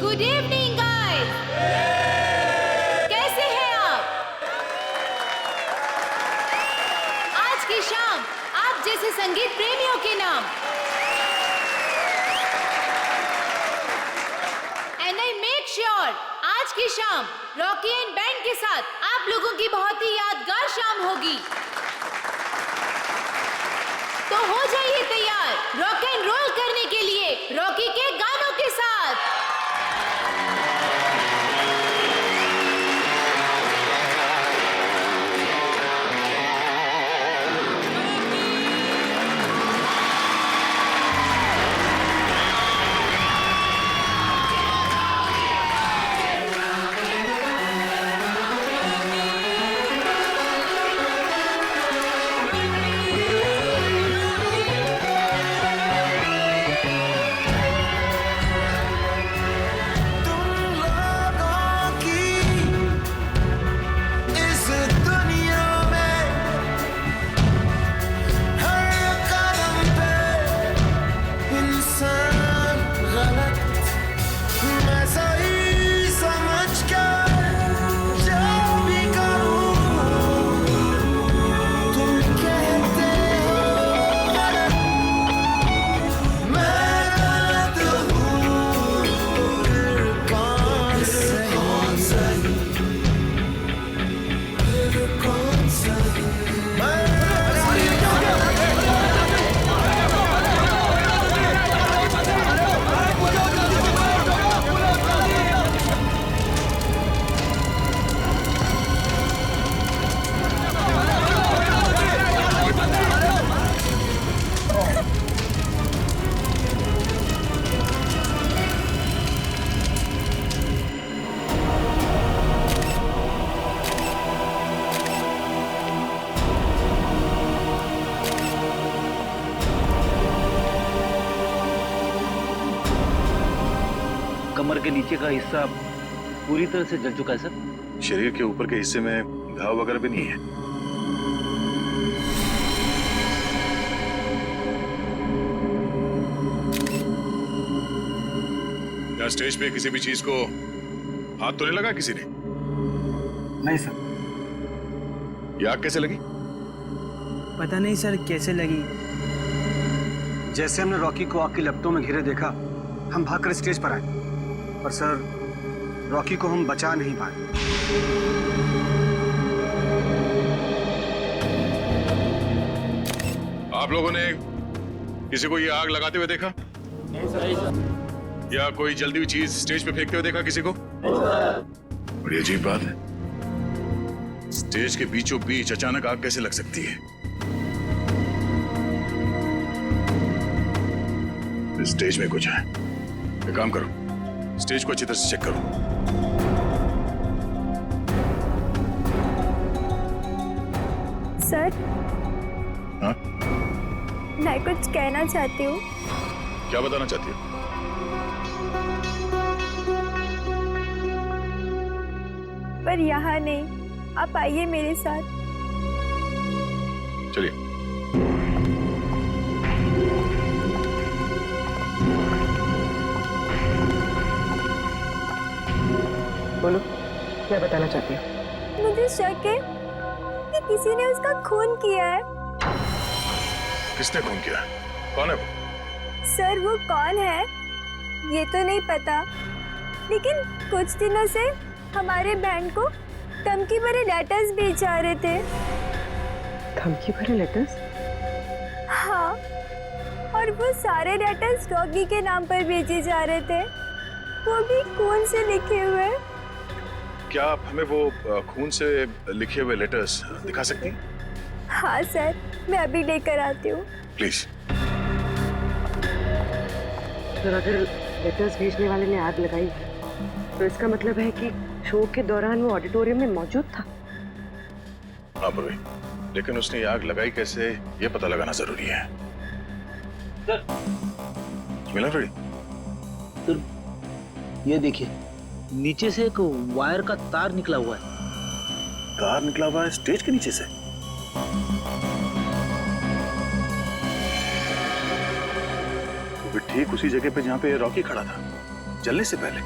Good evening guys. कैसे हैं आप? आज की शाम आप जैसे संगीत प्रेमियों के नाम एंड आई मेक श्योर आज की शाम रॉकी एंड बैंड के साथ आप लोगों की बहुत ही यादगार शाम होगी। तो हो जाइए तैयार रॉक एंड रोल करने के लिए रॉकी के गानों के साथ। कमर के नीचे का हिस्सा पूरी तरह से जल चुका है सर। शरीर के ऊपर के हिस्से में घाव वगैरह भी नहीं है। क्या स्टेज पे किसी भी चीज को हाथ तो नहीं लगा किसी ने? नहीं सर। ये आग कैसे लगी? पता नहीं सर कैसे लगी। जैसे हमने रॉकी को आग की लपटों में घिरे देखा, हम भागकर स्टेज पर आए, पर सर रॉकी को हम बचा नहीं पाए। आप लोगों ने किसी को ये आग लगाते हुए देखा? नहीं सर। या कोई जलती हुई चीज स्टेज पे फेंकते हुए देखा किसी को? बड़ी अजीब बात है, स्टेज के बीचों बीच अचानक आग कैसे लग सकती है? स्टेज में कुछ है। एक काम करो, स्टेज को अच्छी तरह से चेक करो। सर, हाँ? मैं कुछ कहना चाहती हूँ। क्या बताना चाहती हो? पर यहाँ नहीं, आप आइए मेरे साथ। चलिए। बोलो, क्या बताना चाहती हो? मुझे शक है कि किसी ने उसका खून किया है। किसने खून किया? कौन है वो? सर वो कौन है ये तो नहीं पता, लेकिन कुछ दिनों से हमारे बैंड को धमकी भरे लेटर्स भेज आ रहे थे। धमकी भरे लेटर्स? हाँ, और वो सारे लेटर्स रॉकी के नाम पर भेजे जा रहे थे, वो भी खून से लिखे हुए। क्या आप हमें वो खून से लिखे हुए लेटर्स दिखा सकती हैं? हाँ सर, मैं अभी लेकर आती हूँ। प्लीज। सर, अगर लेटर्स भेजने वाले ने आग लगाई है तो इसका मतलब है कि शो के दौरान वो ऑडिटोरियम में मौजूद था। हाँ पूर्वी, लेकिन उसने ये आग लगाई कैसे, ये पता लगाना जरूरी है। सर, मिला फ्रेडी? सर, ये देखिए, नीचे से एक वायर का तार निकला हुआ है। तार निकला हुआ है स्टेज के नीचे से? वो भी ठीक उसी जगह पे जहां पे रॉकी खड़ा था, जलने से पहले।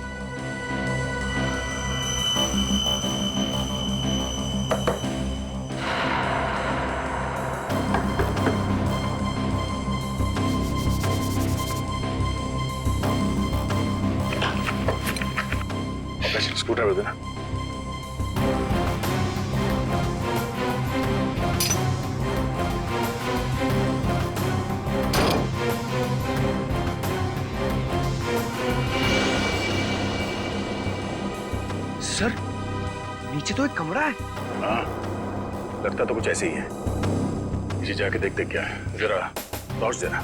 स्कूटर देना। सर नीचे तो एक कमरा है। हाँ, लगता तो कुछ ऐसे ही है। नीचे जाके देखते क्या है, जरा टॉर्च देना।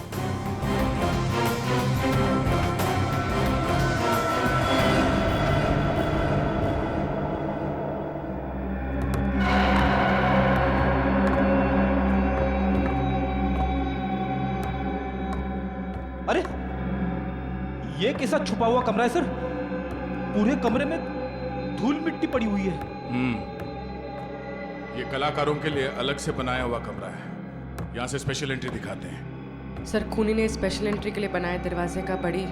अरे ये कैसा छुपा हुआ कमरा है सर? पूरे कमरे में धूल मिट्टी पड़ी हुई है। ये कलाकारों के लिए अलग से बनाया हुआ कमरा है। यहाँ से स्पेशल एंट्री दिखाते हैं। सर खूनी ने स्पेशल एंट्री के लिए बनाए दरवाजे का बड़ी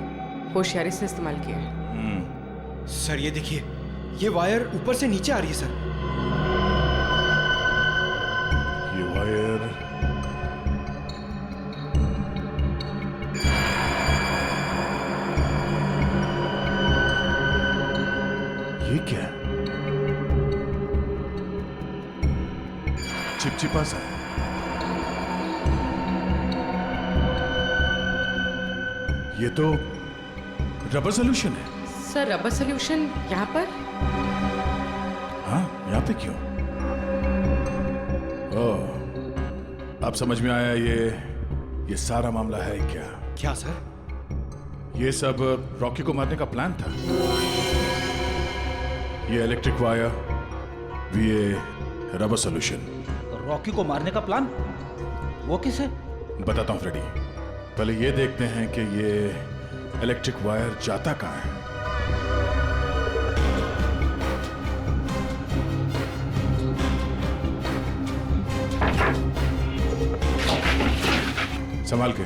होशियारी से इस्तेमाल किया है। सर ये देखिए, ये वायर ऊपर से नीचे आ रही है सर। ये वायर ये क्या है? चिपचिपा सा है। ये तो रबर सोल्यूशन है। सर रबर सोल्यूशन यहाँ पर? हाँ, यहाँ पे क्यों? ओह, अब समझ में आया। ये सारा मामला है क्या? क्या सर? ये सब रॉकी को मारने का प्लान था। ये इलेक्ट्रिक वायर, ये रबर सोल्यूशन। रॉकी को मारने का प्लान? वो किसे? बताता हूं फ्रेडी। पहले ये देखते हैं कि ये इलेक्ट्रिक वायर जाता कहां है। संभाल के।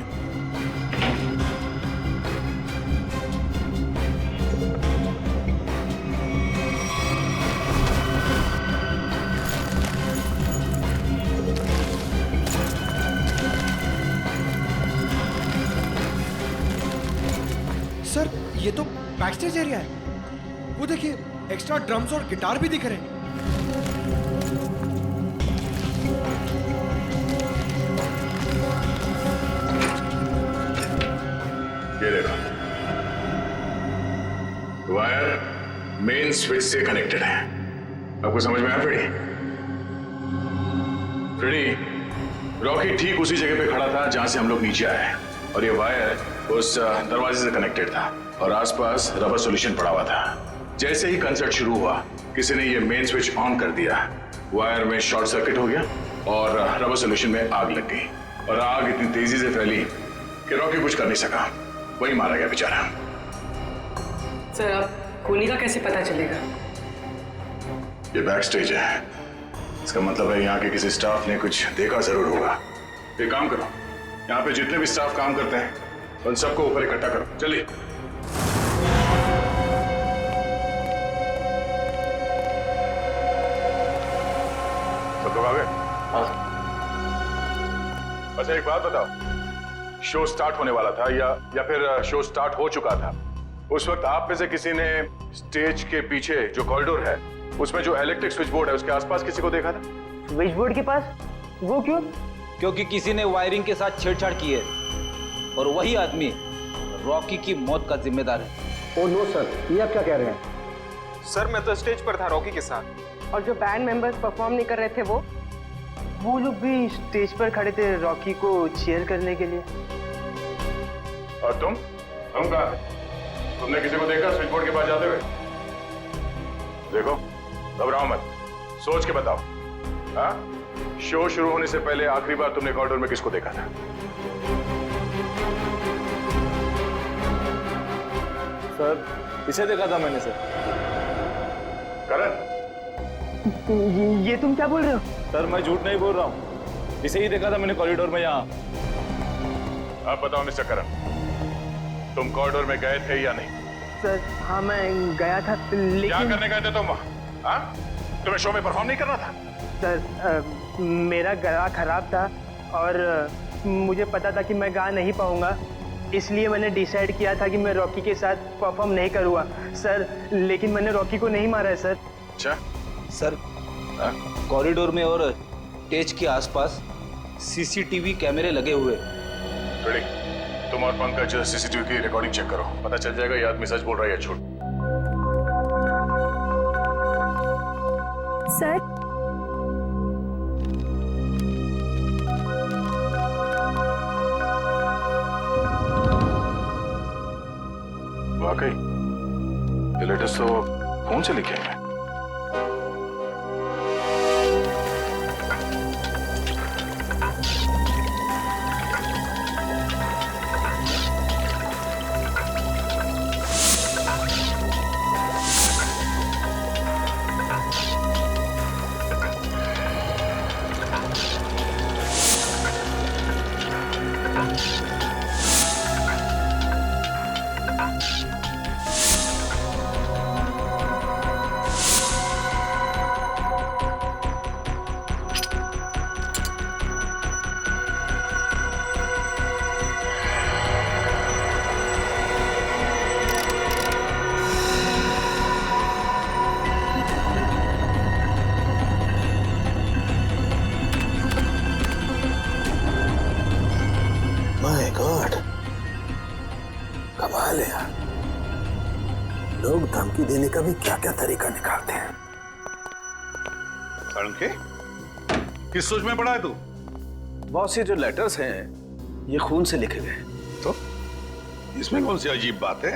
सर ये तो बैक स्टेज एरिया है। वो देखिए, एक्स्ट्रा ड्रम्स और गिटार भी दिख रहे हैं। ये देखो, वायर मेन स्विच से कनेक्टेड है। आपको समझ में आया फ्रेडी? फ्रेडी, रॉकी ठीक उसी जगह पे खड़ा था जहां से हम लोग नीचे आए, और ये वायर उस दरवाजे से कनेक्टेड था और आसपास रबर सोल्यूशन पड़ा हुआ था। जैसे ही कंसर्ट शुरू हुआ, किसी ने ये मेन स्विच ऑन कर दिया। वायर में शॉर्ट सर्किट हो गया और रबर सोल्यूशन में आग लग गई, और आग इतनी तेजी से फैली कि रॉकी कुछ कर नहीं सका। वही मारा गया बेचारा। सर अब खूनी का कैसे पता चलेगा? ये बैक स्टेज है, इसका मतलब है यहाँ के किसी स्टाफ ने कुछ देखा जरूर होगा। एक काम करो, यहाँ पे जितने भी स्टाफ काम करते हैं उन सबको ऊपर इकट्ठा करो। चलिए। सब लोग आ गए? अच्छा एक बात बताओ, शो स्टार्ट होने वाला था या फिर शो स्टार्ट हो चुका था? उस वक्त आप में से किसी ने स्टेज के पीछे जो कॉरिडोर है उसमें जो इलेक्ट्रिक स्विच बोर्ड है उसके आसपास किसी को देखा था? स्विच बोर्ड के पास? वो क्यों? क्योंकि किसी ने वायरिंग के साथ छेड़छाड़ की है और वही आदमी रॉकी की मौत का जिम्मेदार है। ओ नो सर, ये आप क्या कह रहे हैं? सर मैं तो स्टेज पर था रॉकी के साथ। और जो बैंड मेंबर्स परफॉर्म नहीं कर रहे थे वो लोग भी स्टेज पर खड़े थे रॉकी को चीयर करने के लिए। और तुम कहाँ थे? तुमने किसी को देखा स्विच बोर्ड के पास जाते हुए? देखो, घबराओ मत, सोच के बताओ। हाँ, शो शुरू होने से पहले आखिरी बार तुमने कॉरिडोर में किसको देखा था? सर इसे देखा था मैंने सर। करण, ये तुम क्या बोल रहे हो? सर मैं झूठ नहीं बोल रहा हूँ, इसे ही देखा था मैंने कॉरिडोर में यहाँ। आप बताओ मिस्टर करण, तुम कॉरिडोर में गए थे या नहीं? सर हाँ मैं गया था, लेकिन क्या करने गए थे तुम वहाँ? हाँ? तुम्हें शो में परफॉर्म नहीं करना था? सर मेरा गला खराब था और मुझे पता था कि मैं गा नहीं पाऊंगा, इसलिए मैंने डिसाइड किया था कि मैं रॉकी के साथ परफॉर्म नहीं करूँगा सर, लेकिन मैंने रॉकी को नहीं मारा है सर। अच्छा सर, कॉरिडोर में और स्टेज के आसपास सीसीटीवी कैमरे लगे हुए। रेडी, तुम और पंकज सीसीटीवी की रिकॉर्डिंग चेक करो, पता चल जाएगा ये आदमी सच बोल रहा है या झूठ। सर वाकई ये लेटर्स तो कौन से लिखे हैं? माय गॉड, कमाल है यार। लोग धमकी देने का भी क्या क्या तरीका निकालते हैं। के किस सोच में पड़ा है तू? बॉस, ये जो लेटर्स हैं ये खून से लिखे गए। तो इसमें कौन सी अजीब बात है?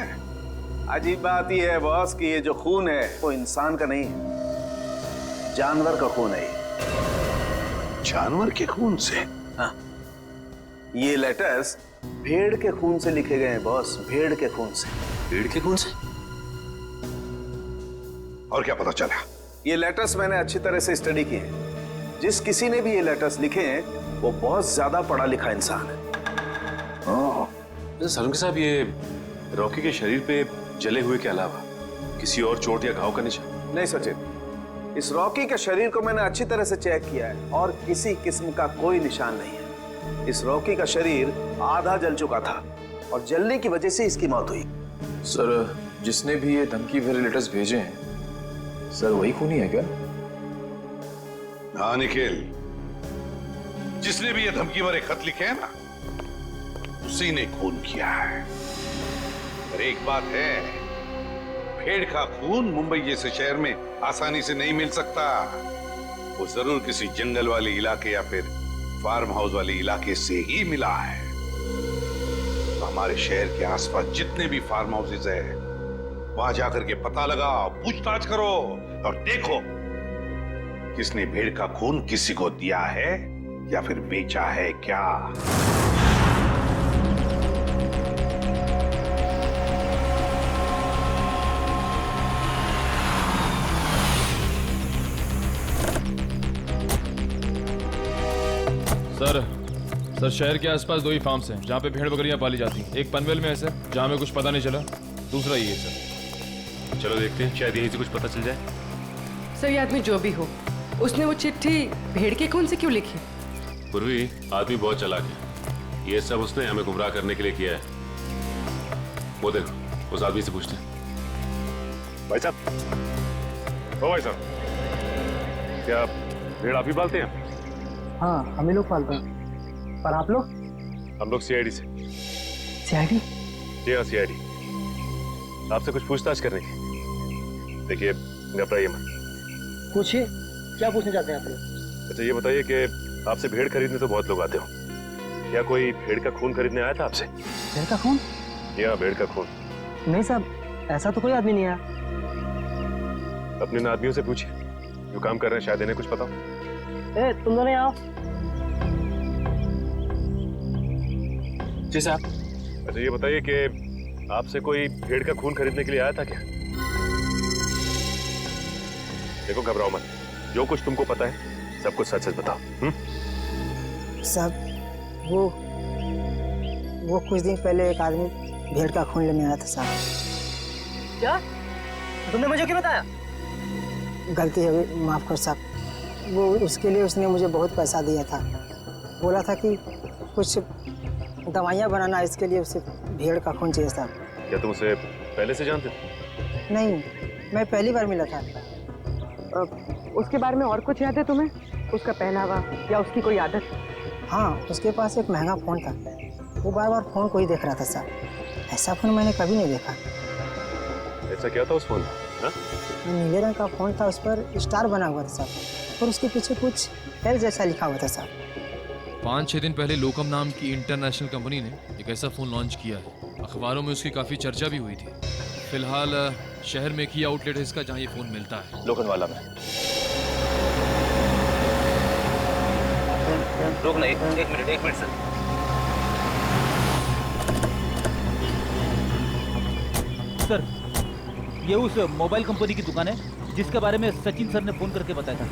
अजीब बात यह है बॉस कि ये जो खून है वो इंसान का नहीं है, जानवर का खून है ये। जानवर के खून से? हाँ, ये लेटर्स भेड़ के खून से लिखे गए हैं बॉस, भेड़ के खून से। भेड़ के खून से? और क्या पता चला? ये लेटर्स मैंने अच्छी तरह से स्टडी किए हैं। जिस किसी ने भी ये लेटर्स लिखे हैं वो बहुत ज्यादा पढ़ा लिखा इंसान है। सलूनके साहब, ये रॉकी के शरीर पे जले हुए के अलावा किसी और चोट या घाव का निशान? नहीं सचिन, इस रॉकी के शरीर को मैंने अच्छी तरह से चेक किया है और किसी किस्म का कोई निशान नहीं है। इस रॉकी का शरीर आधा जल चुका था और जलने की वजह से इसकी मौत हुई। सर, जिसने भी ये धमकी भरे लेटर्स भेजे हैं सर, वही खूनी है क्या? हाँ निखिल, जिसने भी ये धमकी भरे खत लिखे हैं ना, उसी ने खून किया है। पर एक बात है, भेड़ का खून मुंबई जैसे शहर में आसानी से नहीं मिल सकता। वो जरूर किसी जंगल वाले इलाके या फिर फार्म हाउस वाले इलाके से ही मिला है। तो हमारे शहर के आसपास जितने भी फार्म हाउसेज है, वहां जाकर के पता लगाओ, पूछताछ करो और देखो किसने भेड़ का खून किसी को दिया है या फिर बेचा है क्या। सर, शहर के आसपास 2 ही फार्म्स हैं जहाँ पे भेड़ बकरियां पाली जाती हैं। एक पनवेल में है सर, जहाँ में कुछ पता नहीं चला। दूसरा ये है सर। चलो देखते हैं, शायद यहीं से कुछ पता चल जाए। सर, ये आदमी जो भी हो, उसने वो चिट्ठी भेड़ के खून से क्यों लिखी? पूर्वी, आदमी बहुत चालाक है। ये सब उसने हमें गुमराह करने के लिए किया है। वो देखो, उस आदमी से पूछते हैं। भाई साहब, ओ भाई साहब, क्या भेड़ आप ही पालते हैं? हाँ, हम ही लोग पालते हैं। पर आप लोग? हम लोग सीआईडी से। सीआईडी? जी हाँ, सीआईडी। आपसे कुछ पूछताछ करनी है। देखिए, घबराइए मत। पूछिए, क्या पूछना चाहते हैं आप लोग? अच्छा, ये बताइए कि आपसे भेड़ खरीदने तो बहुत लोग आते हो, क्या कोई भेड़ का खून खरीदने आया था आपसे? भेड़ का खून? या भेड़ का खून? नहीं साहब, ऐसा तो कोई आदमी नहीं आया। अपने इन आदमियों से पूछिए जो काम कर रहे हैं, शायद इन्हें कुछ पता हो। ए, तुम दोनों आओ। जी साहब। अच्छा, ये बताइए कि आपसे कोई भेड़ का खून खरीदने के लिए आया था क्या? देखो, घबराओ मत, जो कुछ तुमको पता है सब कुछ सच सच बताओ। साहब, वो कुछ दिन पहले एक आदमी भेड़ का खून लेने आया था साहब। क्या? तुमने मुझे क्यों बताया? गलती है, माफ कर साहब। वो उसके लिए उसने मुझे बहुत पैसा दिया था। बोला था कि कुछ दवाइयाँ बनाना, इसके लिए उसे भेड़ का खून चाहिए साहब। क्या तुम उसे पहले से जानते थे? नहीं, मैं पहली बार मिला था। उसके बारे में और कुछ याद है तुम्हें? उसका पहनावा या उसकी कोई आदत? हाँ, उसके पास एक महंगा फ़ोन था। वो बार बार फ़ोन को ही देख रहा था साहब। ऐसा फ़ोन मैंने कभी नहीं देखा। ऐसा क्या था उस फोन में? हाँ? नीले रंग का फ़ोन था, उस पर स्टार बना हुआ था साहब, और उसके पीछे कुछ एल जैसा लिखा हुआ था साहब। 5-6 दिन पहले लोकम नाम की इंटरनेशनल कंपनी ने एक ऐसा फ़ोन लॉन्च किया है। अखबारों में उसकी काफ़ी चर्चा भी हुई थी। फिलहाल शहर में एक ही आउटलेट है इसका जहाँ ये फ़ोन मिलता है, लोखंडवाला में। रुक ना, एक मिनट सर। सर, ये उस मोबाइल कंपनी की दुकान है जिसके बारे में सचिन सर ने फोन करके बताया था।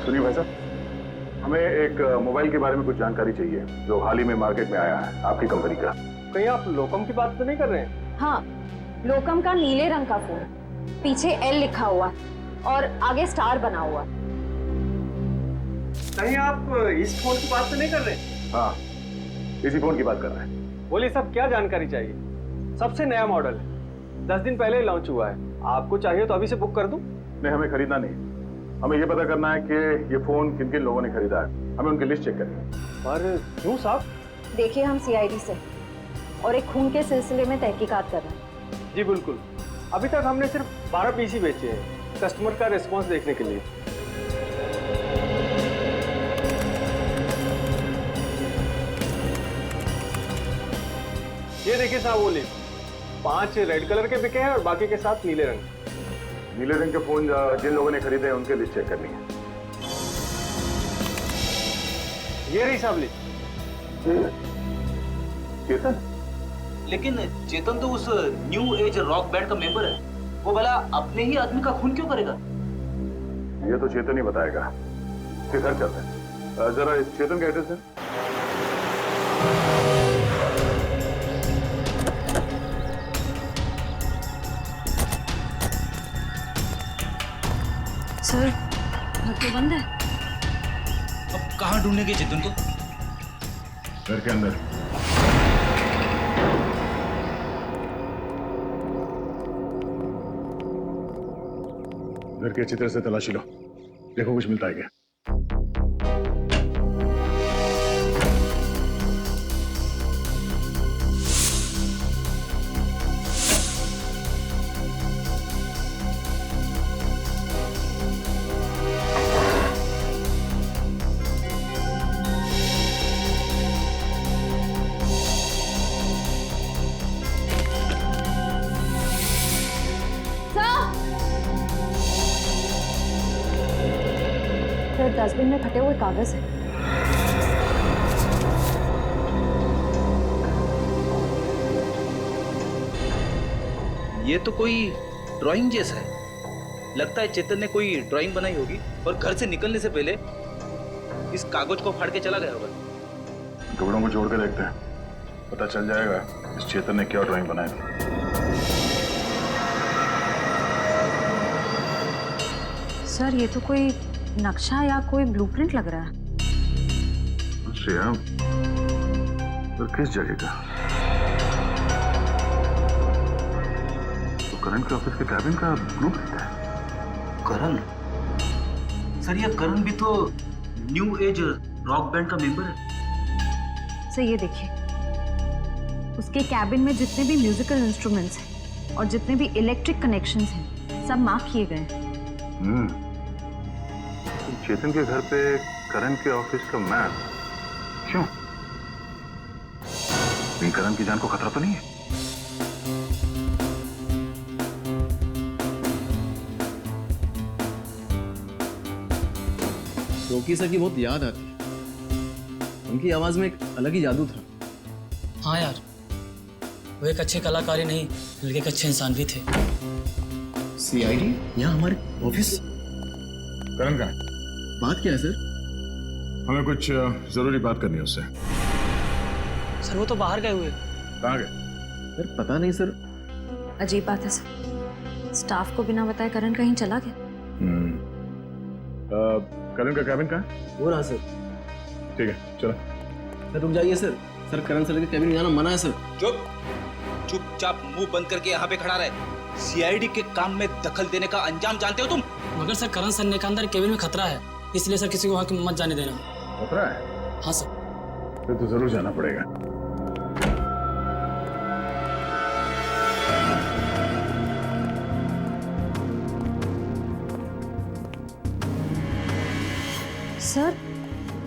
सुनिए भाई साहब, हमें एक मोबाइल के बारे में कुछ जानकारी चाहिए जो हाल ही में मार्केट में आया है आपकी कंपनी का। कहीं आप लोकम की बात तो नहीं कर रहे हैं? हाँ, लोकम का नीले रंग का फोन, पीछे एल लिखा हुआ और आगे स्टार बना हुआ। कहीं आप इस फोन की बात तो नहीं कर रहे? हाँ, इसी फोन की बात कर रहे हैं। बोलिए साहब, क्या जानकारी चाहिए? सबसे नया मॉडल है, 10 दिन पहले ही लॉन्च हुआ है। आपको चाहिए तो अभी से बुक कर दूं? नहीं, हमें खरीदना नहीं, हमें ये पता करना है कि ये फोन किन किन लोगों ने खरीदा है। हमें उनकी लिस्ट चेक करनी है। पर क्यों साहब? देखिए, हम सीआईडी से और एक खून के सिलसिले में तहकीकात कर रहे हैं। जी बिल्कुल, अभी तक हमने सिर्फ 12 पीस ही बेचे हैं, कस्टमर का रिस्पॉन्स देखने के लिए। ये देखिए साहब, वो लिस्ट 5 रेड कलर के बिके हैं और बाकी के 7 नीले रंग। नीले रंग के फोन जिन लोगों ने खरीदे हैं उनके लिस्ट चेक करनी है। ये रही साहब लिस्ट। चेतन? लेकिन चेतन तो उस न्यू एज रॉक बैंड का मेंबर है। वो भला अपने ही आदमी का खून क्यों करेगा? ये तो चेतन ही बताएगा। फिर घर चलते हैं। जरा इस चेतन का एड्रेस है। सर, घर तो बंद है। अब कहाँ ढूंढेंगे चेतन को? घर के अंदर। घर की अच्छी तरह से तलाशी लो, देखो कुछ मिलता है क्या। सर, डस्टबिन में फटे हुए कागज है। ये तो कोई ड्राइंग जैसा है। लगता है चेतन ने कोई ड्राइंग बनाई होगी और घर से निकलने से पहले इस कागज को फाड़ के चला गया होगा। कपड़ों को जोड़ के देखते हैं, पता चल जाएगा इस चेतन ने क्या ड्राइंग बनाई थी। सर, ये तो कोई नक्शा या कोई ब्लूप्रिंट लग रहा है। श्रेया, पर किस जगह का? तो करण के ऑफिस के कैबिन का ब्लूप्रिंट है। करण? सर, ये करण भी तो न्यू एज रॉक बैंड का मेंबर है। सर, ये देखिए, उसके कैबिन में जितने भी म्यूजिकल इंस्ट्रूमेंट्स हैं और जितने भी इलेक्ट्रिक कनेक्शंस हैं, सब मार्क किए गए हैं। चेतन के घर पे करण के ऑफिस का मैप क्यों? कहीं करण की जान को खतरा तो नहीं है? रॉकी सर की बहुत याद आती है। उनकी आवाज में एक अलग ही जादू था। हाँ यार, वो एक अच्छे कलाकार ही नहीं बल्कि एक अच्छे इंसान भी थे। सीआईडी यहाँ हमारे ऑफिस? करण का बात क्या है सर? हमें कुछ जरूरी बात करनी है उससे। सर, वो तो बाहर गए हुए। कहाँ गए? सर पता नहीं सर। अजीब बात है सर, स्टाफ को बिना बताए करण कहीं चला गया। करण का कैबिन कहाँ है? वो रहा सर। ठीक है, चलो। सर रुक जाइए सर। सर करण सर के कैबिन में जाना मना है सर। चुप, चुपचाप मुंह बंद करके यहाँ पे खड़ा रहे। सीआईडी के काम में दखल देने का अंजाम जानते हो तुम? मगर सर करण सर ने कहा अंदर केबिन में खतरा है, इसलिए सर किसी को वहाँ मत जाने देना। खतरा है? हाँ सर। फिर तो जरूर जाना पड़ेगा। सर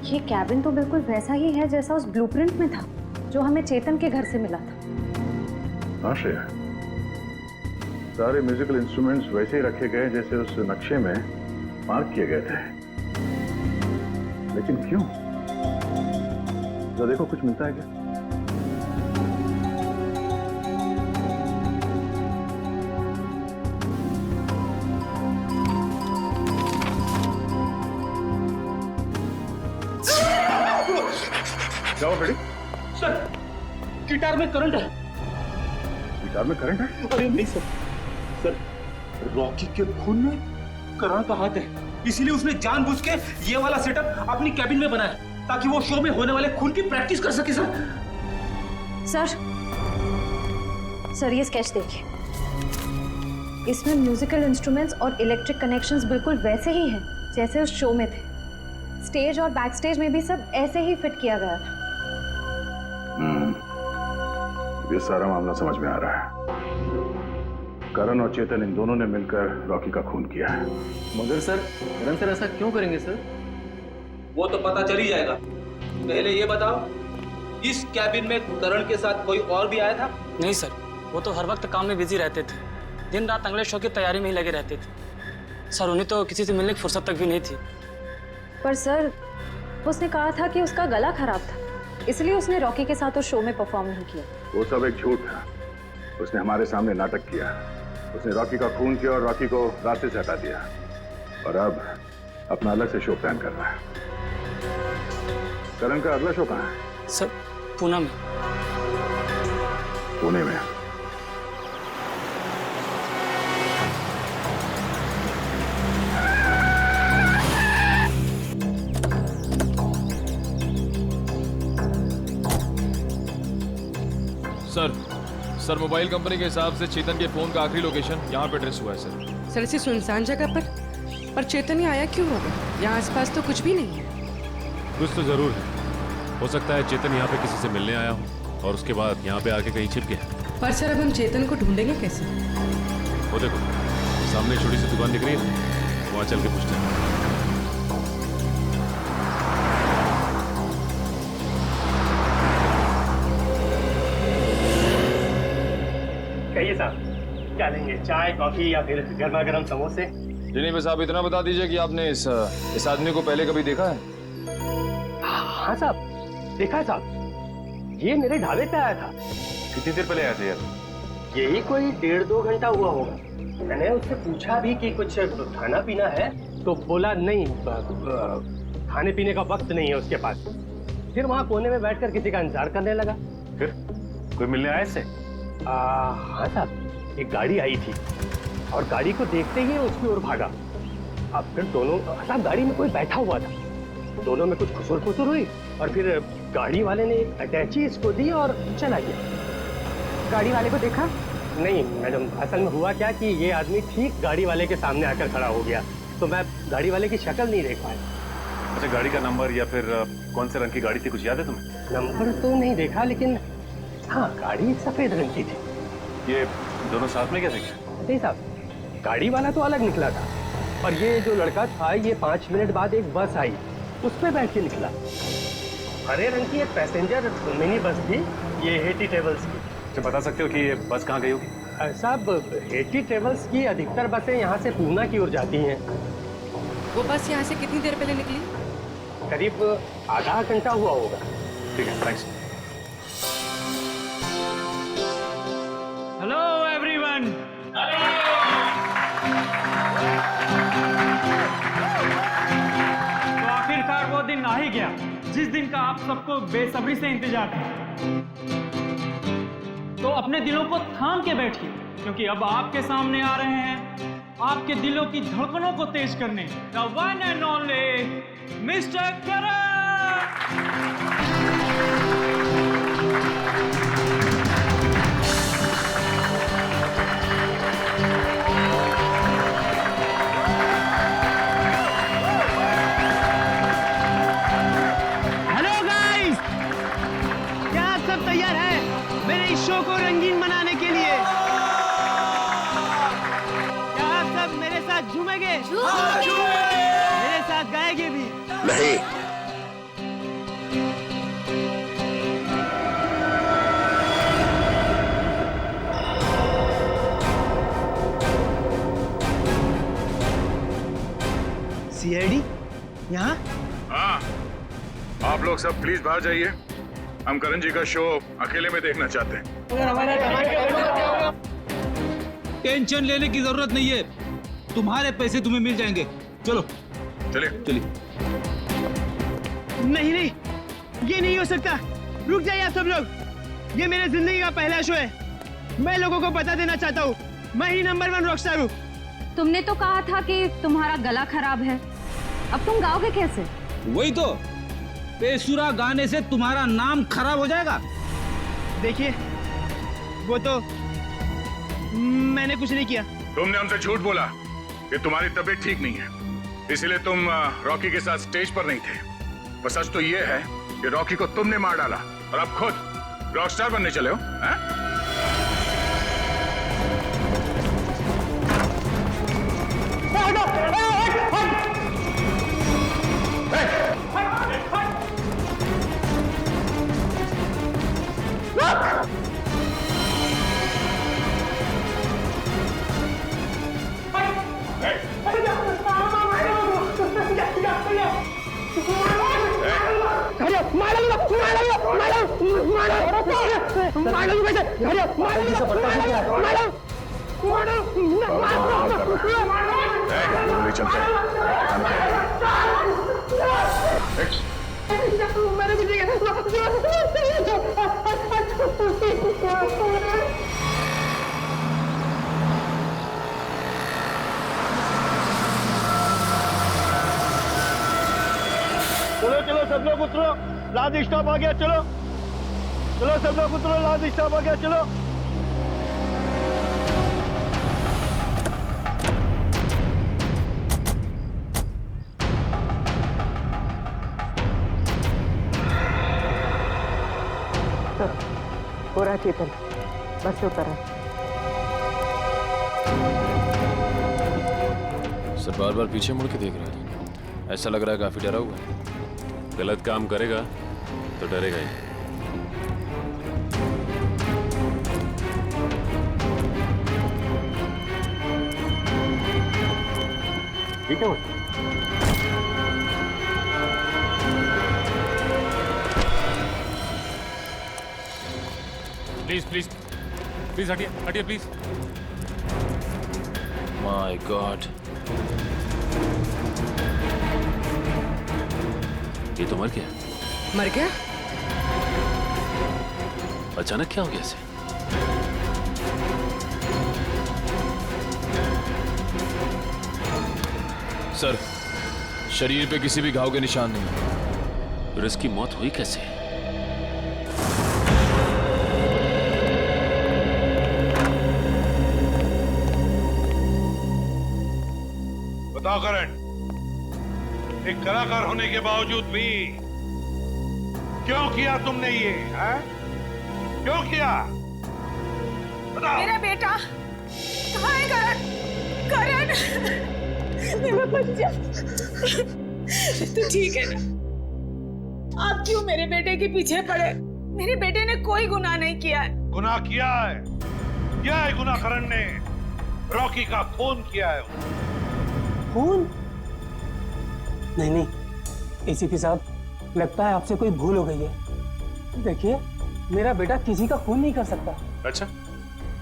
ये कैबिन तो बिल्कुल वैसा ही है जैसा उस ब्लूप्रिंट में था जो हमें चेतन के घर से मिला था। हाँ श्रेया, सारे म्यूजिकल इंस्ट्रूमेंट्स वैसे ही रखे गए जैसे उस नक्शे में मार्क किए गए थे। लेकिन क्यों? जरा देखो कुछ मिलता है क्या? क्या हुआ फ्रेडी? सर गिटार में करंट है। गिटार में करंट है? अरे नहीं सर, सर रॉकी के खून में करण का हाथ है, इसीलिए उसने जानबूझ के ये वाला सेटअप अपनी कैबिन में बनाया ताकि वो शो में होने वाले खून की प्रैक्टिस कर सके। सर ये स्केच देखिए, इसमें म्यूजिकल इंस्ट्रूमेंट्स और इलेक्ट्रिक कनेक्शंस बिल्कुल वैसे ही हैं जैसे उस शो में थे। स्टेज और बैक स्टेज में भी सब ऐसे ही फिट किया गया था। ये सारा मामला समझ में आ रहा है। करण और चेतन इन दोनों ने मिलकर रॉकी का खून किया है। मगर सर करण सर ऐसा क्यों करेंगे सर? वो तो पता चल ही जाएगा। पहले ये बताओ, इस कैबिन में करण के साथ कोई और भी आया था? नहीं सर, वो तो हर वक्त काम में बिजी रहते थे, दिन रात अगले शो की तैयारी में ही लगे रहते थे। सर उन्हें तो किसी से मिलने की फुर्सत तक भी नहीं थी। पर सर उसने कहा था कि उसका गला खराब था, इसलिए उसने रॉकी के साथ उस शो में परफॉर्म नहीं किया। वो सब एक झूठ था। उसने हमारे सामने नाटक किया। उसने रॉकी का खून किया और रॉकी को रास्ते से हटा दिया, और अब अपना अलग से शो प्लान कर रहा है। करण का अगला शो कहाँ है? सर पूना में। पुणे में? सर मोबाइल कंपनी के हिसाब से चेतन के फोन का आखिरी लोकेशन यहाँ पे ट्रेस हुआ है सर। सर इसी सुनसान जगह पर चेतन ही आया क्यों होगा? यहाँ आसपास तो कुछ भी नहीं है। कुछ तो जरूर है। हो सकता है चेतन यहाँ पे किसी से मिलने आया हो और उसके बाद यहाँ पे आके कहीं छिप गया। पर सर अब हम चेतन को ढूंढेंगे कैसे? वो देखो सामने छोटी सी दुकान दिख रही है, वहाँ चल के पूछते हैं। कहिए साहब, क्या लेंगे? चाय, कॉफी या फिर गर्मा गर्म समोसे? जी बस आप इतना बता दीजिए कि आपने इस आदमी को पहले कभी देखा है? हाँ साहब, देखा है साहब। ये मेरे ढाबे पे आया था। कितनी देर पहले आया था यार? यही कोई 1.5-2 घंटा हुआ होगा। मैंने उससे पूछा भी कि कुछ खाना पीना है, तो बोला नहीं, खाने पीने का वक्त नहीं है उसके पास। फिर वहाँ कोने में बैठकर किसी का इंतजार करने लगा। फिर कोई मिलने आया इससे? हाँ साहब, एक गाड़ी आई थी और गाड़ी को देखते ही उसकी ओर भागा। अब फिर दोनों साहब गाड़ी में कोई बैठा हुआ था, दोनों में कुछ खुसुर फुसुर हुई और फिर गाड़ी वाले ने एक अटैची इसको दी और चला गया। गाड़ी वाले को देखा? नहीं मैडम, असल में हुआ क्या कि ये आदमी ठीक गाड़ी वाले के सामने आकर खड़ा हो गया, तो मैं गाड़ी वाले की शक्ल नहीं देख पाया। अच्छा, गाड़ी का नंबर या फिर कौन से रंग की गाड़ी थी, कुछ याद है तुम्हें? नंबर तो नहीं देखा, लेकिन हाँ गाड़ी सफेद रंग की थी। ये दोनों साथ में क्या थे? नहीं साहब, गाड़ी वाला तो अलग निकला था, और ये जो लड़का था ये 5 मिनट बाद एक बस आई, उस पर बैठ के निकला। हरे रंग की एक पैसेंजर मिनी बस थी, ये हेटी ट्रेवल्स की। अच्छा, बता सकते हो कि ये बस कहाँ गई होगी? साहब हेटी ट्रेवल्स की अधिकतर बसें यहाँ से पूना की ओर जाती हैं। वो बस यहाँ से कितनी देर पहले निकली? करीब आधा घंटा हुआ होगा। ठीक है, थैंक्स। Hello everyone. तो आखिरकार वो दिन आ ही गया जिस दिन का आप सबको बेसब्री से इंतजार था। तो अपने दिलों को थाम के बैठिए, क्योंकि अब आपके सामने आ रहे हैं आपके दिलों की धड़कनों को तेज करने the one and only mister Karan. नहीं। सीआईडी यहाँ? हाँ, आप लोग सब प्लीज बाहर जाइए। हम करण जी का शो अकेले में देखना चाहते हैं। टेंशन लेने की जरूरत नहीं है, तुम्हारे पैसे तुम्हें मिल जाएंगे। चलो चलिए चलिए। नहीं नहीं, ये नहीं हो सकता। रुक जाइए आप सब लोग, ये मेरे जिंदगी का पहला शो है। मैं लोगों को बता देना चाहता हूँ, मैं ही नंबर 1 रॉकस्टार हूँ। तुमने तो कहा था कि तुम्हारा गला खराब है, अब तुम गाओगे कैसे? वही तो, बेसुरा गाने से तुम्हारा नाम खराब हो जाएगा। देखिए, वो तो मैंने कुछ नहीं किया। तुमने हमसे झूठ बोला कि तुम्हारी तबीयत ठीक नहीं है, इसलिए तुम रॉकी के साथ स्टेज पर नहीं थे। पर सच तो ये है कि रॉकी को तुमने मार डाला और अब खुद रॉकस्टार बनने चले हो, हैं? चलते हैं। चलो चलो सब लोग उतरो, लास्ट स्टॉप आ गया। चलो चलो सब लोग उतरो, लास्ट स्टॉप आ गया। चलो हो रहा चेतन, बस से उतर रहा। सर बार बार पीछे मुड़ के देख रहा है, ऐसा लग रहा है काफी डरा हुआ है। गलत काम करेगा तो डरेगा ही। ठीक है। प्लीज प्लीज प्लीज हटिए हटिए प्लीज। माय गॉड, ये तो मर गया। मर गया? अचानक क्या हो गया इसे? सर, शरीर पे किसी भी घाव के निशान नहीं। फिर इसकी मौत हुई कैसे? बताओ करण, एक कलाकार होने के बावजूद भी क्यों किया तुमने ये? है? क्यों किया? बताओ। मेरा बेटा कहाँ है? करण, करण, मेरा बच्चा, तू ठीक है ना? आप क्यों मेरे बेटे के पीछे पड़े? मेरे बेटे ने कोई गुनाह नहीं किया है। गुनाह किया है गुनाह करण ने। रॉकी का खून किया है। खून? नहीं नहीं एसीपी साहब, लगता है आपसे कोई भूल हो गई है। देखिए, मेरा बेटा किसी का खून नहीं कर सकता। अच्छा,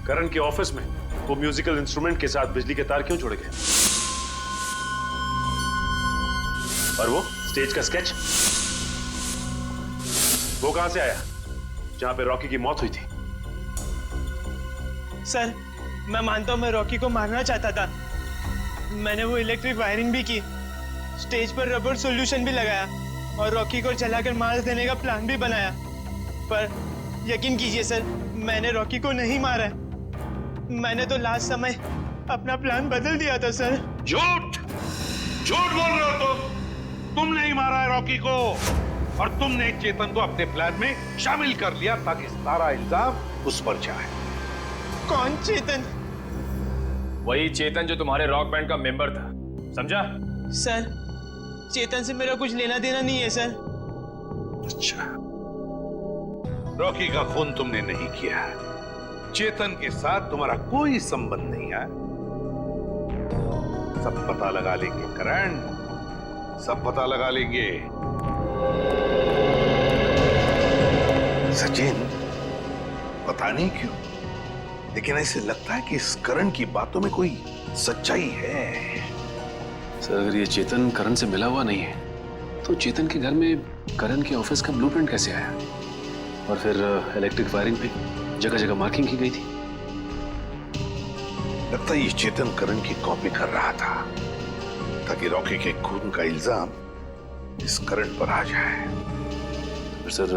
करण के ऑफिस में वो म्यूजिकल इंस्ट्रूमेंट के साथ बिजली के तार क्यों जोड़े गए? और वो स्टेज का स्केच वो कहां से आया जहां पे रॉकी की मौत हुई थी? सर, मैं मानता हूं मैं रॉकी को मारना चाहता था। मैंने वो इलेक्ट्रिक वायरिंग भी की, स्टेज पर रबर सॉल्यूशन भी लगाया और रॉकी को जलाकर मार देने का प्लान भी बनाया। पर यकीन कीजिए सर, मैंने रॉकी को नहीं मारा है। मैंने तो लास्ट समय अपना प्लान बदल दिया था सर। झूठ झूठ बोल रहे हो तुम नहीं मारा है रॉकी को, और तुमने चेतन को अपने प्लान में शामिल कर लिया ताकि सारा इल्जाम उस पर जाए। कौन चेतन? वही चेतन जो तुम्हारे रॉक बैंड का मेंबर था, समझा? सर, चेतन से मेरा कुछ लेना देना नहीं है सर। अच्छा, रॉकी का खून तुमने नहीं किया, चेतन के साथ तुम्हारा कोई संबंध नहीं है। सब पता लगा लेंगे करण, सब पता लगा लेंगे। सचिन, पता नहीं क्यों, लेकिन ऐसे लगता है कि इस करण की बातों में कोई सच्चाई है। सर, अगर ये चेतन करण से मिला हुआ नहीं है तो चेतन के घर में करण के ऑफिस का ब्लूप्रिंट कैसे आया? और फिर इलेक्ट्रिक वायरिंग पे जगह जगह मार्किंग की गई थी। लगता है ये चेतन करण की कॉपी कर रहा था ताकि रॉकी के खून का इल्जाम इस करण पर आ जाए। पर सर,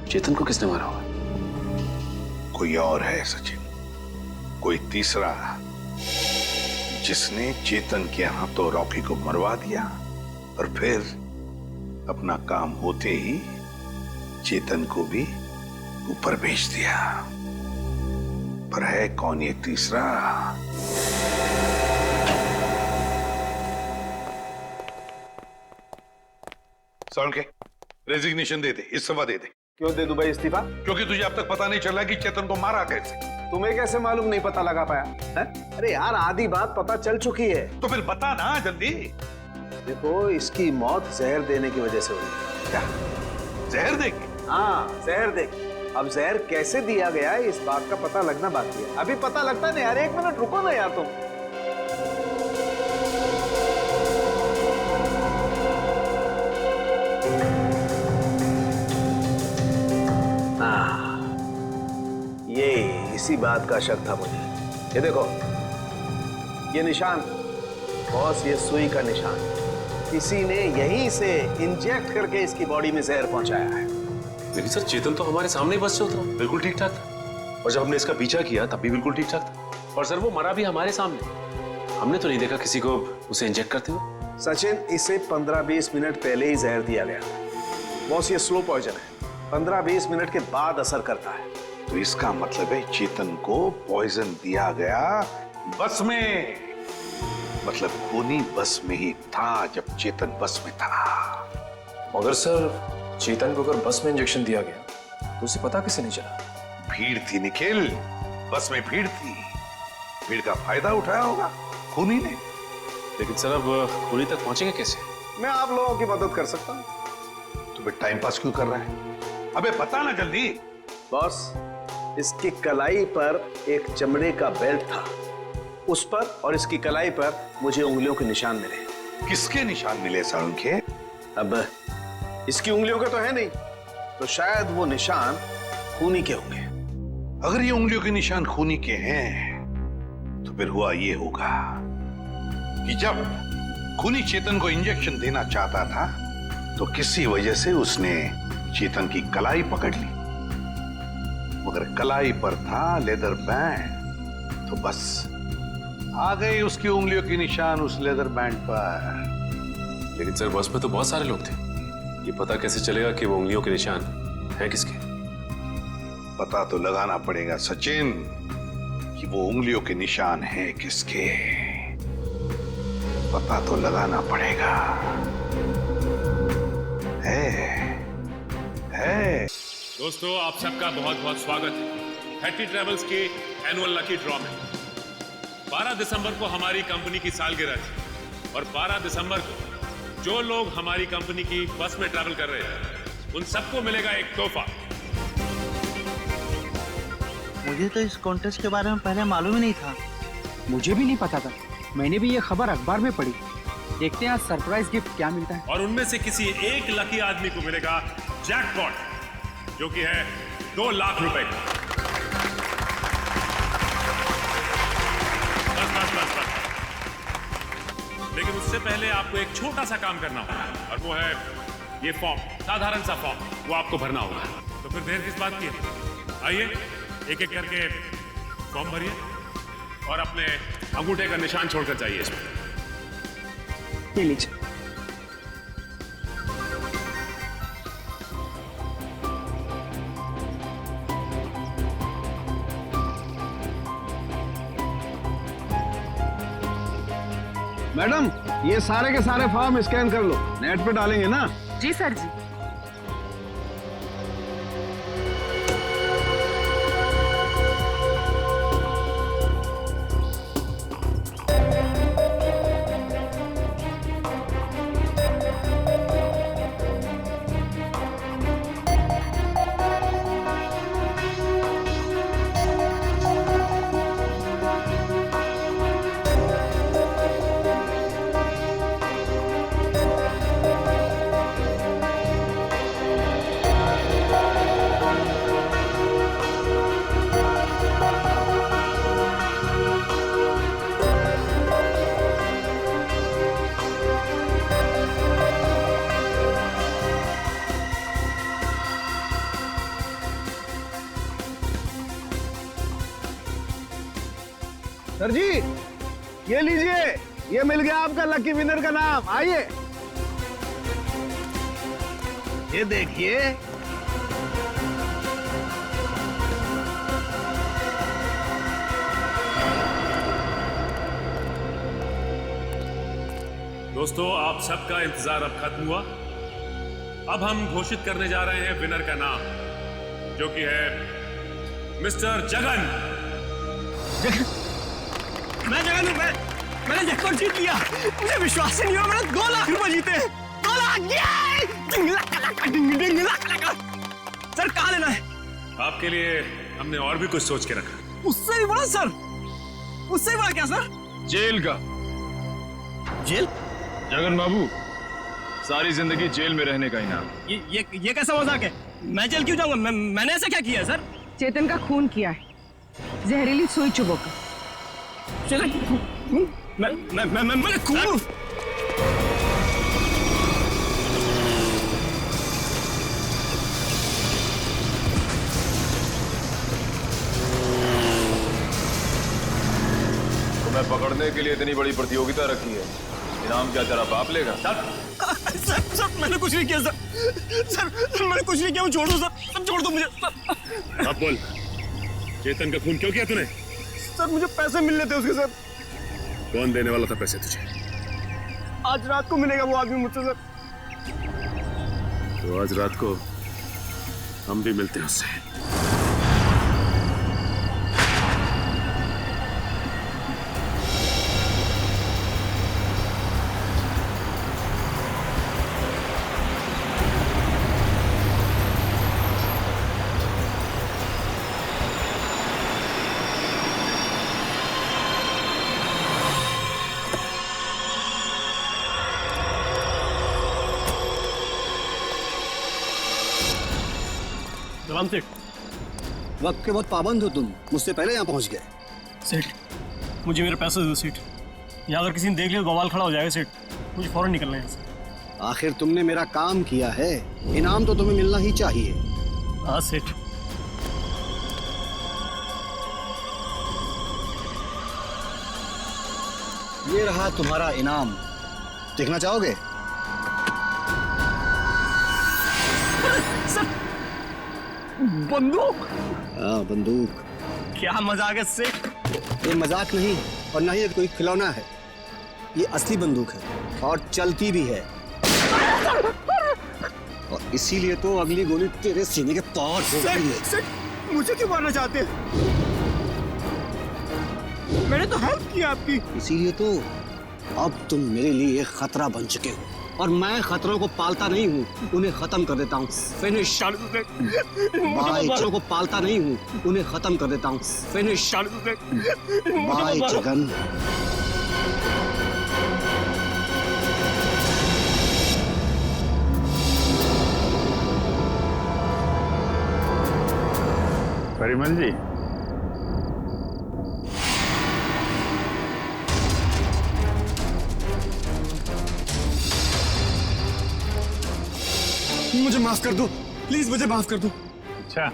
चेतन को किसने मारा होगा? कोई और है सचिन, कोई तीसरा, जिसने चेतन के हाथों रॉकी को मरवा दिया और फिर अपना काम होते ही चेतन को भी ऊपर भेज दिया। पर है कौन ये तीसरा? साउंड के रेजिग्नेशन दे दे, इस्तीफा दे दे। क्यों दे दूं भाई इस्तीफा? क्योंकि तुझे अब तक पता नहीं चला कि चेतन को मारा कैसे। तुम्हें कैसे मालूम नहीं पता लगा पाया है? अरे यार, आधी बात पता चल चुकी है। तो फिर बता ना जल्दी। देखो, इसकी मौत जहर देने की वजह से हुई। क्या जहर देगी? हाँ, जहर देगी। अब जहर कैसे दिया गया है इस बात का पता लगना बाकी है। अभी पता लगता नहीं यार, एक मिनट रुको ना यार तुम। ये इसी बात का शक था मुझे। ये देखो, ये निशान बॉस, ये सुई का निशान किसी ने यहीं से इंजेक्ट करके इसकी बॉडी में जहर पहुंचाया है। लेकिन सर, चेतन तो हमारे सामने बस से उतरा, बिल्कुल ठीक ठाक था। और जब हमने इसका पीछा किया तब भी बिल्कुल ठीक ठाक था। और सर, वो मरा भी हमारे सामने, हमने तो नहीं देखा किसी को उसे इंजेक्ट करते हुए। सचिन, इसे 15-20 मिनट पहले ही जहर दिया गया। बॉस, ये स्लो पॉइजन है, 15-20 मिनट के बाद असर करता है। तो इसका मतलब है चेतन को पॉइजन दिया गया बस में। मतलब खूनी बस में ही था जब चेतन बस में था। मगर सर, चेतन को अगर बस में इंजेक्शन दिया गया तो उसे पता कैसे नहीं चला? भीड़ थी निखिल, बस में भीड़ थी, भीड़ का फायदा उठाया होगा खूनी ने। लेकिन सर, अब खूनी तक पहुंचेंगे कैसे? मैं आप लोगों की मदद कर सकता हूं। तो फिर टाइम पास क्यों कर रहा है? अबे बता ना जल्दी। बॉस, इसकी कलाई पर एक चमड़े का बेल्ट था, उस पर और इसकी कलाई पर मुझे उंगलियों के निशान मिले। किसके निशान मिले साउंड के? अब इसकी उंगलियों के तो है नहीं, तो शायद वो निशान खूनी के होंगे। अगर ये उंगलियों के निशान खूनी के हैं तो फिर हुआ ये होगा कि जब खूनी चेतन को इंजेक्शन देना चाहता था तो किसी वजह से उसने चेतन की कलाई पकड़ ली, मगर कलाई पर था लेदर बैंड, तो बस आ गए उसकी उंगलियों के निशान उस लेदर बैंड पर। लेकिन सर, बस में तो बहुत सारे लोग थे, ये पता कैसे चलेगा कि वो उंगलियों के निशान है किसके? पता तो लगाना पड़ेगा सचिन कि वो उंगलियों के निशान हैं किसके। पता तो लगाना पड़ेगा। है। दोस्तों, आप सबका बहुत बहुत स्वागत है हैट्टी ट्रेवल्स के एनुअल लकी ड्रॉ में। 12 दिसंबर को हमारी कंपनी की सालगिरह थी और 12 दिसंबर को जो लोग हमारी कंपनी की बस में ट्रैवल कर रहे हैं उन सबको मिलेगा एक तोहफा। मुझे तो इस कॉन्टेस्ट के बारे में पहले मालूम ही नहीं था। मुझे भी नहीं पता था, मैंने भी ये खबर अखबार में पढ़ी। देखते हैं आज सरप्राइज गिफ्ट क्या मिलता है। और उनमें से किसी एक लकी आदमी को मिलेगा जैकपॉट, जो कि है 2 लाख रुपए का। बस। लेकिन उससे पहले आपको एक छोटा सा काम करना होगा, और वो है ये फॉर्म, साधारण सा फॉर्म, वो आपको भरना होगा। तो फिर देर किस बात की है? आइए एक एक करके फॉर्म भरिए और अपने अंगूठे का निशान छोड़कर जाइए इसमें। ये लीजिए। मैडम, ये सारे के सारे फॉर्म स्कैन कर लो, नेट पे डालेंगे ना। जी सर जी। सर जी, ये लीजिए, ये मिल गया आपका लकी विनर का नाम। आइए, ये देखिए। दोस्तों, आप सबका इंतजार अब खत्म हुआ। अब हम घोषित करने जा रहे हैं विनर का नाम, जो कि है मिस्टर जगन। मैं जगन हूं। मैंने जैकपॉट जीत लिया। मुझे विश्वास ही नहीं हुआ, मैंने 2 लाख रुपए जीते। 2 लाख! सर, कहाँ लेना है? आपके लिए हमने और भी कुछ सोच के रखा। उससे भी बड़ा सर? उससे भी बड़ा क्या सर? जेल का। जेल? जगन बाबू, सारी जिंदगी जेल में रहने का इनाम। ये कैसा मजाक है? मैं जेल क्यों जाऊंगा? मैंने ऐसा क्या किया है सर? चेतन का खून किया है, जहरीली सुई चुभोकर। मैंने खून? तुम्हें पकड़ने के लिए इतनी बड़ी प्रतियोगिता रखी है, इनाम क्या तेरा बाप लेगा? सर, मैंने कुछ नहीं किया सर, मैंने कुछ नहीं किया। छोड़ दो सर, छोड़ दो मुझे। अब बोल, चेतन का खून क्यों किया तूने? सर, मुझे पैसे मिलने थे उसके सर। कौन देने वाला था पैसे तुझे? आज रात को मिलेगा वो आदमी मुझसे सर। तो आज रात को हम भी मिलते हैं उससे। सलाम सेठ। वक्त के बहुत पाबंद हो तुम, मुझसे पहले यहाँ पहुँच गए। सेठ, मुझे मेरे पैसे दो सेठ। यहाँ अगर किसी ने देख लिया तो बवाल खड़ा हो जाएगा सेठ। मुझे फौरन निकलना है यहाँ से। आखिर तुमने मेरा काम किया है, इनाम तो तुम्हें मिलना ही चाहिए। हाँ सेठ। ये रहा तुम्हारा इनाम, देखना चाहोगे? बंदूक? हाँ, बंदूक। क्या मजाक है सेठ? ये मजाक नहीं और ना ही कोई खिलौना है, ये असली बंदूक है और चलती भी है। और इसीलिए तो अगली गोली तेरे सीने के पार हो गई है। सेठ, मुझे क्यों मारना चाहते हैं? मैंने तो हेल्प की आपकी। इसीलिए तो अब तुम मेरे लिए खतरा बन चुके हो और मैं खतरों को पालता नहीं हूँ, उन्हें खत्म कर देता हूँ। फिनिश। बच्चों को पालता नहीं हूँ, उन्हें खत्म कर देता हूँ। फिनिश। बाय जगन। परिमल जी, मुझे माफ कर दो, प्लीज मुझे माफ कर दो। अच्छा,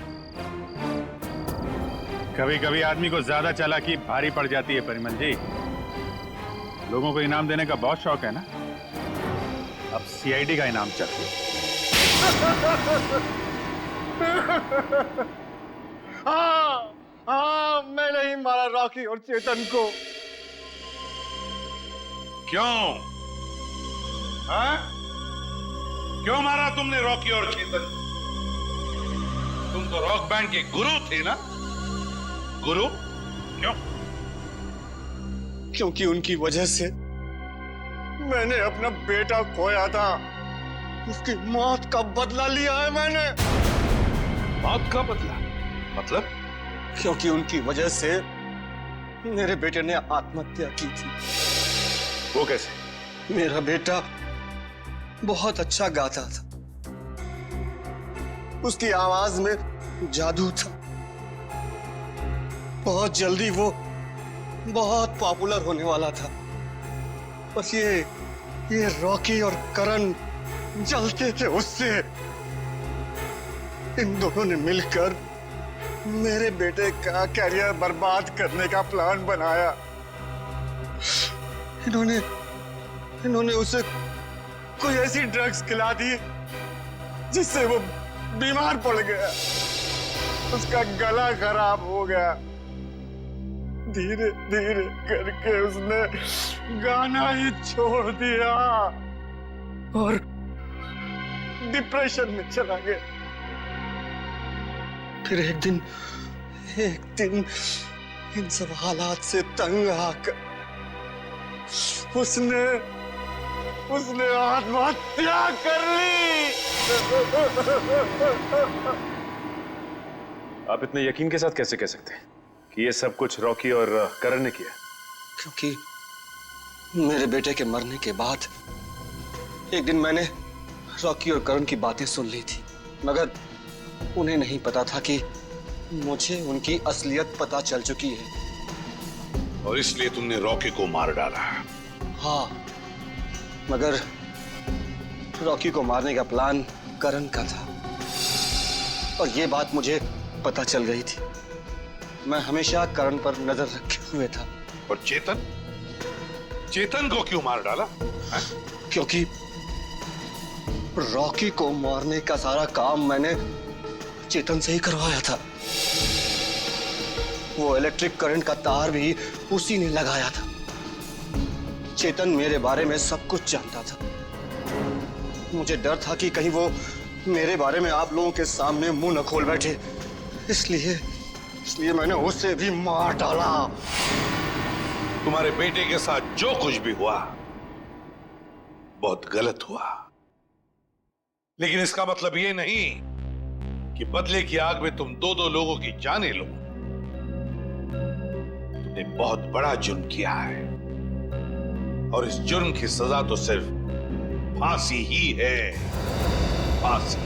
कभी कभी आदमी को ज्यादा चालाकी भारी पड़ जाती है परिमल जी। लोगों को इनाम देने का बहुत शौक है ना, अब सीआईडी का इनाम चाहिए। हाँ, मैंने ही मारा रॉकी और चेतन को। क्यों? हाँ? क्यों मारा तुमने रॉकी और चेतन? तुम तो रॉक बैंड के गुरु थे ना? गुरु? क्यों? क्योंकि उनकी वजह से मैंने अपना बेटा खोया था। उसकी मौत का बदला लिया है मैंने। मौत का बदला? मतलब? क्योंकि उनकी वजह से मेरे बेटे ने आत्महत्या की थी। वो कैसे? मेरा बेटा बहुत अच्छा गाता था। उसकी आवाज में जादू था। बहुत जल्दी वो बहुत पॉपुलर होने वाला था। बस ये रॉकी और करण जलते थे उससे। इन दोनों ने मिलकर मेरे बेटे का कैरियर बर्बाद करने का प्लान बनाया। इन्होंने उसे कोई ऐसी ड्रग्स खिला दी जिससे वो बीमार पड़ गया। उसका गला खराब हो गया। धीरे धीरे करके उसने गाना ही छोड़ दिया और डिप्रेशन में चला गया। फिर एक दिन इन सब हालात से तंग आकर उसने आत्महत्या कर ली। आप इतने यकीन के साथ कैसे कह सकते हैं कि ये सब कुछ रॉकी और करण ने किया? क्योंकि मेरे बेटे के मरने के बाद एक दिन मैंने रॉकी और करण की बातें सुन ली थी, मगर उन्हें नहीं पता था कि मुझे उनकी असलियत पता चल चुकी है। और इसलिए तुमने रॉकी को मार डाला? हाँ, मगर रॉकी को मारने का प्लान करण का था और ये बात मुझे पता चल गई थी। मैं हमेशा करण पर नजर रखे हुए था। और चेतन को क्यों मार डाला? है? क्योंकि रॉकी को मारने का सारा काम मैंने चेतन से ही करवाया था। वो इलेक्ट्रिक करंट का तार भी उसी ने लगाया था। चेतन मेरे बारे में सब कुछ जानता था। मुझे डर था कि कहीं वो मेरे बारे में आप लोगों के सामने मुंह न खोल बैठे, इसलिए मैंने उसे भी मार डाला। तुम्हारे बेटे के साथ जो कुछ भी हुआ बहुत गलत हुआ, लेकिन इसका मतलब ये नहीं कि बदले की आग में तुम दो लोगों की जानें लो। तुमने बहुत बड़ा जुर्म किया है और इस जुर्म की सजा तो सिर्फ फांसी ही है। फांसी।